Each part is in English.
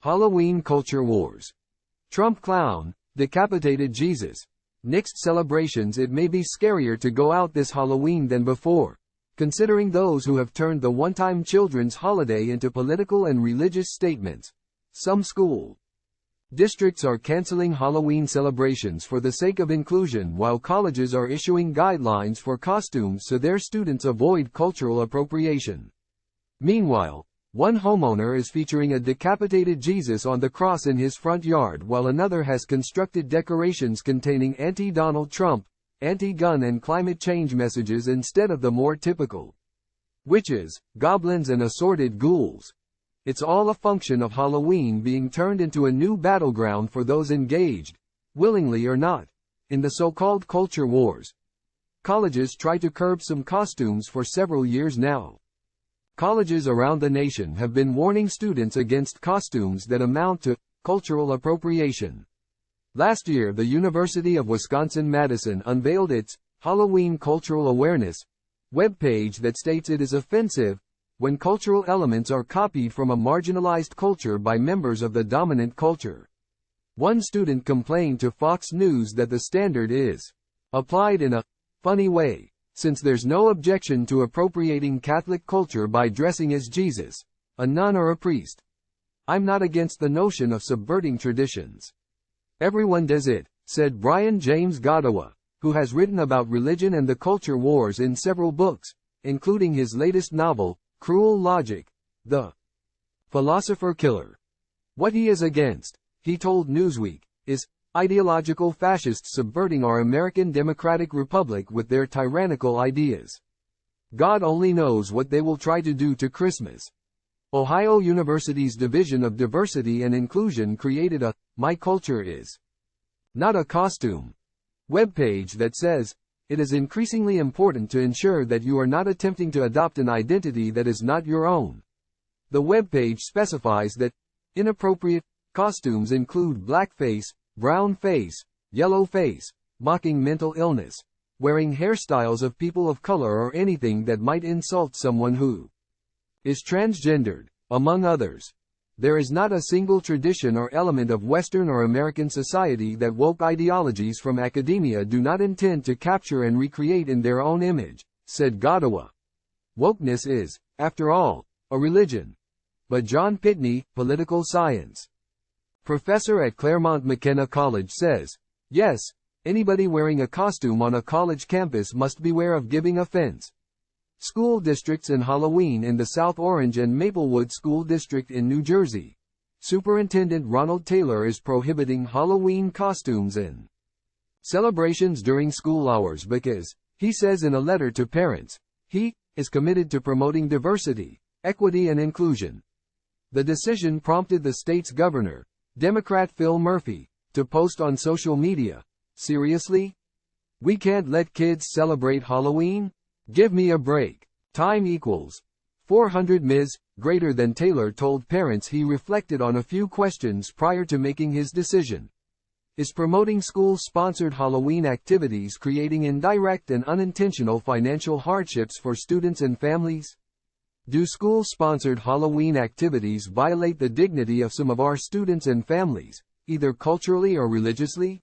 Halloween culture wars. Trump clown, decapitated Jesus. Nixed celebrations. It may be scarier to go out this Halloween than before, considering those who have turned the one-time children's holiday into political and religious statements. Some school districts are canceling Halloween celebrations for the sake of inclusion, while colleges are issuing guidelines for costumes so their students avoid cultural appropriation. Meanwhile, one homeowner is featuring a decapitated Jesus on the cross in his front yard, while another has constructed decorations containing anti-Donald Trump, anti-gun and climate change messages instead of the more typical witches, goblins and assorted ghouls. It's all a function of Halloween being turned into a new battleground for those engaged, willingly or not, in the so-called culture wars. Colleges try to curb some costumes for several years now. Colleges around the nation have been warning students against costumes that amount to cultural appropriation. Last year, the University of Wisconsin-Madison unveiled its Halloween Cultural Awareness webpage that states it is offensive when cultural elements are copied from a marginalized culture by members of the dominant culture. One student complained to Fox News that the standard is applied in a funny way, since there's no objection to appropriating Catholic culture by dressing as Jesus, a nun or a priest. I'm not against the notion of subverting traditions. Everyone does it, said Brian James Godowa, who has written about religion and the culture wars in several books, including his latest novel, Cruel Logic, The Philosopher Killer. What he is against, he told Newsweek, is ideological fascists subverting our American democratic republic with their tyrannical ideas. God only knows what they will try to do to Christmas. Ohio University's Division of Diversity and Inclusion created a My Culture Is Not a Costume webpage that says, it is increasingly important to ensure that you are not attempting to adopt an identity that is not your own. The webpage specifies that inappropriate costumes include blackface, brown face, yellow face, mocking mental illness, wearing hairstyles of people of color, or anything that might insult someone who is transgendered, among others. There is not a single tradition or element of Western or American society that woke ideologies from academia do not intend to capture and recreate in their own image, said Godowa. Wokeness is, after all, a religion. But John Pitney, political science professor at Claremont McKenna College, says, yes, anybody wearing a costume on a college campus must beware of giving offense. School districts and Halloween in the South Orange and Maplewood School District in New Jersey. Superintendent Ronald Taylor is prohibiting Halloween costumes and celebrations during school hours because, he says in a letter to parents, he is committed to promoting diversity, equity and inclusion. The decision prompted the state's governor, Democrat Phil Murphy, to post on social media, seriously? We can't let kids celebrate Halloween? Give me a break. Time equals 400 Ms. greater than Taylor told parents he reflected on a few questions prior to making his decision. Is promoting school-sponsored Halloween activities creating indirect and unintentional financial hardships for students and families? Do school-sponsored Halloween activities violate the dignity of some of our students and families, either culturally or religiously?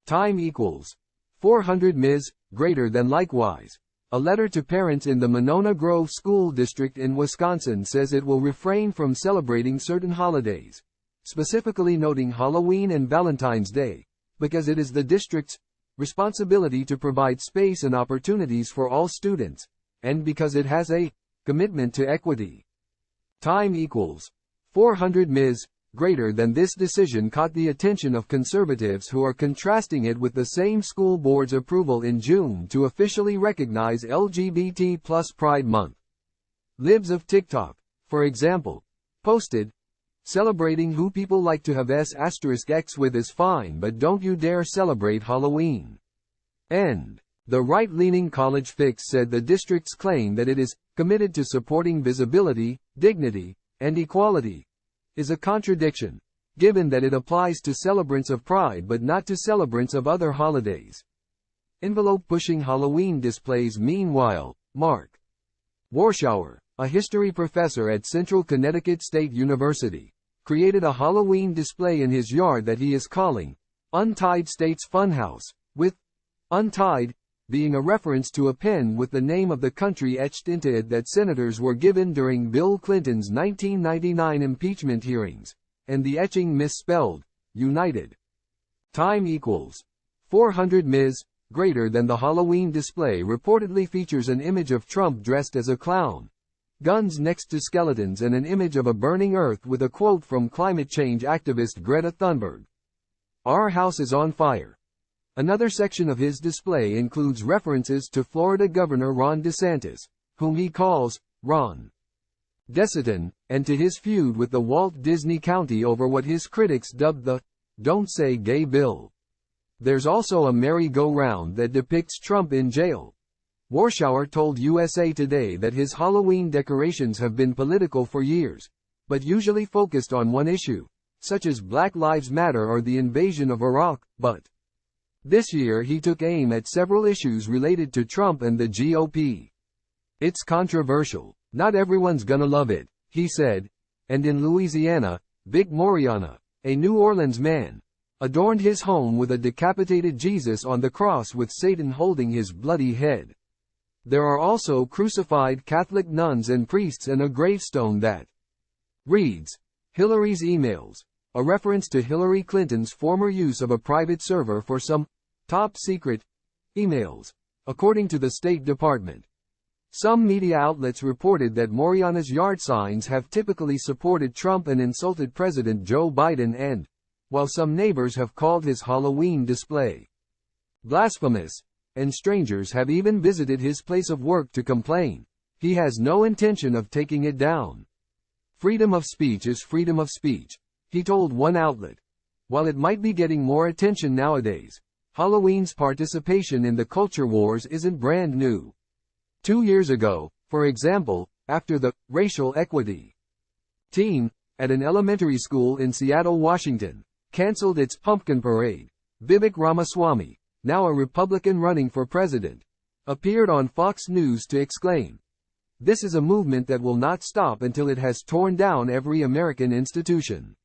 Time equals 400 Ms. greater than. Likewise, a letter to parents in the Monona Grove School District in Wisconsin says it will refrain from celebrating certain holidays, specifically noting Halloween and Valentine's Day, because it is the district's responsibility to provide space and opportunities for all students, and because it has a commitment to equity. Time equals 400 Ms. greater than. This decision caught the attention of conservatives who are contrasting it with the same school board's approval in June to officially recognize LGBT+ Pride Month. Libs of TikTok, for example, posted, celebrating who people like to have *X with is fine, but don't you dare celebrate Halloween. And the right-leaning College Fix said the district's claim that it is committed to supporting visibility, dignity, and equality is a contradiction, given that it applies to celebrants of Pride but not to celebrants of other holidays. Envelope-pushing Halloween displays. Meanwhile, Mark Warschauer, a history professor at Central Connecticut State University, created a Halloween display in his yard that he is calling Untied States Funhouse, with untied being a reference to a pen with the name of the country etched into it that senators were given during Bill Clinton's 1999 impeachment hearings, and the etching misspelled United. Time equals 400 Ms. Greater than the Halloween display reportedly features an image of Trump dressed as a clown, guns next to skeletons, and an image of a burning earth with a quote from climate change activist Greta Thunberg. "Our house is on fire." Another section of his display includes references to Florida Governor Ron DeSantis, whom he calls Ron Desitin, and to his feud with the Walt Disney County over what his critics dubbed the "Don't Say Gay" bill. There's also a merry-go-round that depicts Trump in jail. Warshauer told USA Today that his Halloween decorations have been political for years, but usually focused on one issue, such as Black Lives Matter or the invasion of Iraq, but this year he took aim at several issues related to Trump and the GOP. "It's controversial. Not everyone's gonna love it," he said. And in Louisiana, Vic Moriana, a New Orleans man, adorned his home with a decapitated Jesus on the cross with Satan holding his bloody head. There are also crucified Catholic nuns and priests and a gravestone that reads, "Hillary's emails," a reference to Hillary Clinton's former use of a private server for some top-secret emails, according to the State Department. Some media outlets reported that Moriana's yard signs have typically supported Trump and insulted President Joe Biden, and while some neighbors have called his Halloween display blasphemous, and strangers have even visited his place of work to complain, he has no intention of taking it down. "Freedom of speech is freedom of speech," he told one outlet. While it might be getting more attention nowadays, Halloween's participation in the culture wars isn't brand new. 2 years ago, for example, after the racial equity team at an elementary school in Seattle, Washington, canceled its pumpkin parade, Vivek Ramaswamy, now a Republican running for president, appeared on Fox News to exclaim, "This is a movement that will not stop until it has torn down every American institution.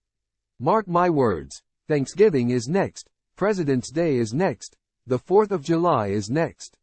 Mark my words, Thanksgiving is next, President's Day is next, the 4th of July is next."